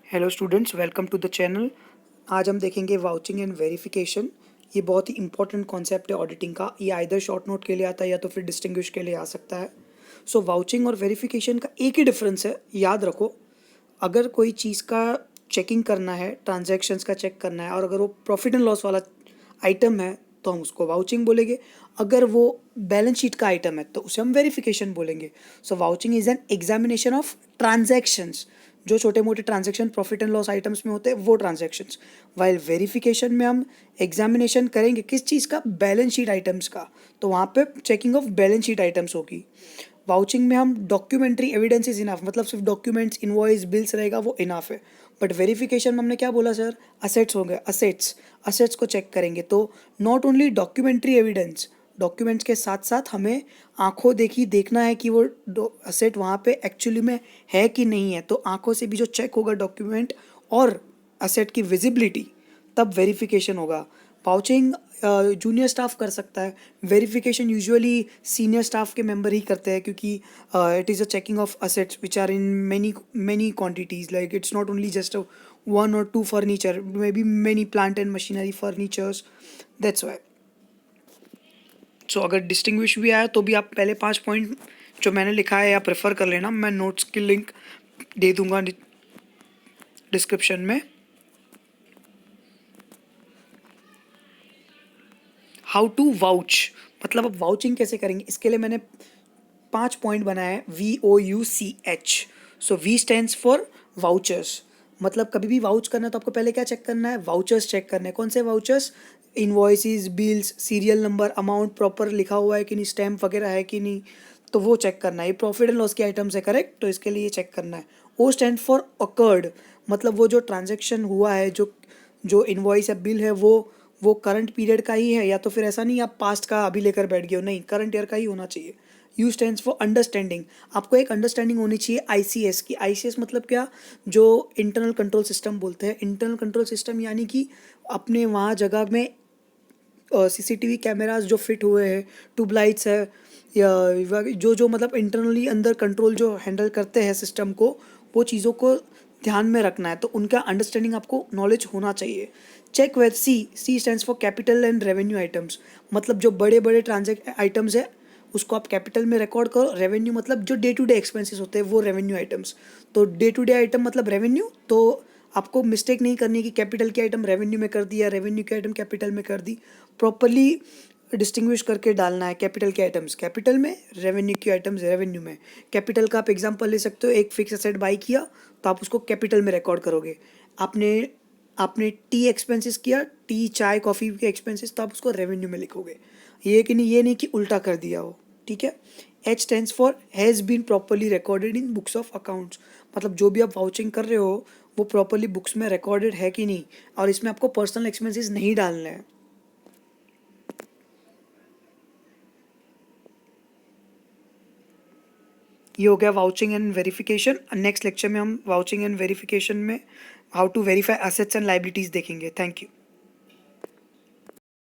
Hello students, welcome to the channel. आज हम देखेंगे वाउचिंग एंड वेरिफिकेशन। ये बहुत ही इंपॉर्टेंट कॉन्सेप्ट है ऑडिटिंग का। ये आइदर शॉर्ट नोट के लिए आता है या तो फिर डिस्टिंग्विश के लिए आ सकता है। सो वाउचिंग और वेरिफिकेशन का एक ही डिफरेंस है, याद रखो। अगर कोई चीज़ का चेकिंग करना है, ट्रांजैक्शंस का चेक करना है, और अगर वो प्रॉफिट एंड लॉस वाला आइटम है तो हम उसको वाउचिंग बोलेंगे। अगर वो बैलेंस शीट का आइटम है तो उसे हम वेरिफिकेशन बोलेंगे। So vouching is an examination of transactions, जो छोटे मोटे transaction profit and loss items में होते हैं वो ट्रांजैक्शंस। वाइल वेरिफिकेशन में हम एग्जामिनेशन करेंगे किस चीज़ का, बैलेंस शीट आइटम्स का। तो वहाँ पे checking of balance sheet items होगी। वाउचिंग में हम डॉक्यूमेंट्री एविडेंस इज इनफ, मतलब सिर्फ डॉक्यूमेंट्स, इनवॉइस, बिल्स रहेगा वो इनफ है। बट वेरिफिकेशन में हमने क्या बोला सर, असेट्स हो गए, असेट्स असेट्स को चेक करेंगे। तो not only documentary evidence, documents के साथ साथ हमें आंखों देखी देखना है कि वो असेट वहाँ पे एक्चुअली में है कि नहीं है। तो आंखों से भी जो चेक होगा डॉक्यूमेंट और असेट की विजिबिलिटी, तब वेरिफिकेशन होगा। वाउचिंग जूनियर स्टाफ कर सकता है, वेरिफिकेशन यूजुअली सीनियर स्टाफ के मेंबर ही करते हैं, क्योंकि it is a checking of assets which are in many quantities, like it's not only just one और two furniture, may be many plant and machinery furnitures, that's why. So अगर distinguish भी आया तो भी आप पहले 5 पॉइंट जो मैंने लिखा है या प्रेफर कर लेना। मैं नोट्स की लिंक दे दूंगा डिस्क्रिप्शन में। हाउ टू वाउच, मतलब अब वाउचिंग कैसे करेंगे, इसके लिए मैंने 5 पॉइंट बनाया है। VOUCH। So V stands for vouchers. मतलब कभी भी वाउच करना है तो आपको पहले क्या चेक करना है, वाउचर्स चेक करने हैं। कौन से vouchers, invoices, bills, serial number, amount proper लिखा हुआ है कि नहीं, स्टैम्प वगैरह है कि नहीं, तो वो चेक करना है। ये प्रॉफिट एंड लॉस के आइटम्स है, करेक्ट, तो इसके लिए चेक करना है। O स्टैंड फॉर अकर्ड, मतलब वो जो ट्रांजेक्शन हुआ है, जो जो इनवॉइस या बिल है, वो करंट पीरियड का ही है, या तो फिर ऐसा नहीं आप पास्ट का अभी लेकर बैठ गए हो, नहीं, करंट ईयर का ही होना चाहिए। यू स्टैंड्स फॉर अंडरस्टैंडिंग, आपको एक अंडरस्टैंडिंग होनी चाहिए ICS की। ICS मतलब क्या, जो इंटरनल कंट्रोल सिस्टम बोलते हैं। इंटरनल कंट्रोल सिस्टम यानी कि अपने वहाँ जगह में CCTV कैमरास जो फिट हुए हैं, ट्यूबलाइट्स है, या जो जो मतलब इंटरनली अंदर कंट्रोल जो हैंडल करते हैं सिस्टम को, वो चीज़ों को ध्यान में रखना है। तो उनका अंडरस्टैंडिंग आपको नॉलेज होना चाहिए। Check with C stands for capital and revenue items, मतलब जो बड़े बड़े ट्रांजेक्ट आइटम्स है उसको आप कैपिटल में रिकॉर्ड करो। रेवेन्यू मतलब जो डे टू डे एक्सपेंसेस होते हैं वो रेवेन्यू आइटम्स। तो डे टू डे आइटम मतलब रेवेन्यू, तो आपको मिस्टेक नहीं करनी कि कैपिटल की आइटम रेवेन्यू में कर दी या रेवेन्यू की आइटम कैपिटल में कर दी। प्रॉपरली डिस्टिंग्विश करके डालना है, कैपिटल के आइटम्स कैपिटल में, रेवेन्यू की आइटम्स रेवेन्यू में। कैपिटल का आप एग्जांपल ले सकते हो, एक फिक्स एसेट बाई किया तो आप उसको कैपिटल में रिकॉर्ड करोगे। आपने आपने टी एक्सपेंसेस किया, टी चाय कॉफ़ी के एक्सपेंसेस, तो आप उसको रेवेन्यू में लिखोगे। ये कि नहीं, ये नहीं कि उल्टा कर दिया हो, ठीक है। H stands for has been properly recorded in books of accounts, मतलब जो भी आप वाउचिंग कर रहे हो वो प्रॉपरली बुक्स में रिकॉर्डेड है कि नहीं, और इसमें आपको पर्सनल एक्सपेंसेस नहीं डालने हैं। ये हो गया vouching and verification. Next lecture में हम वाउचिंग एंड वेरिफिकेशन में how to verify assets and liabilities देखेंगे। Thank you.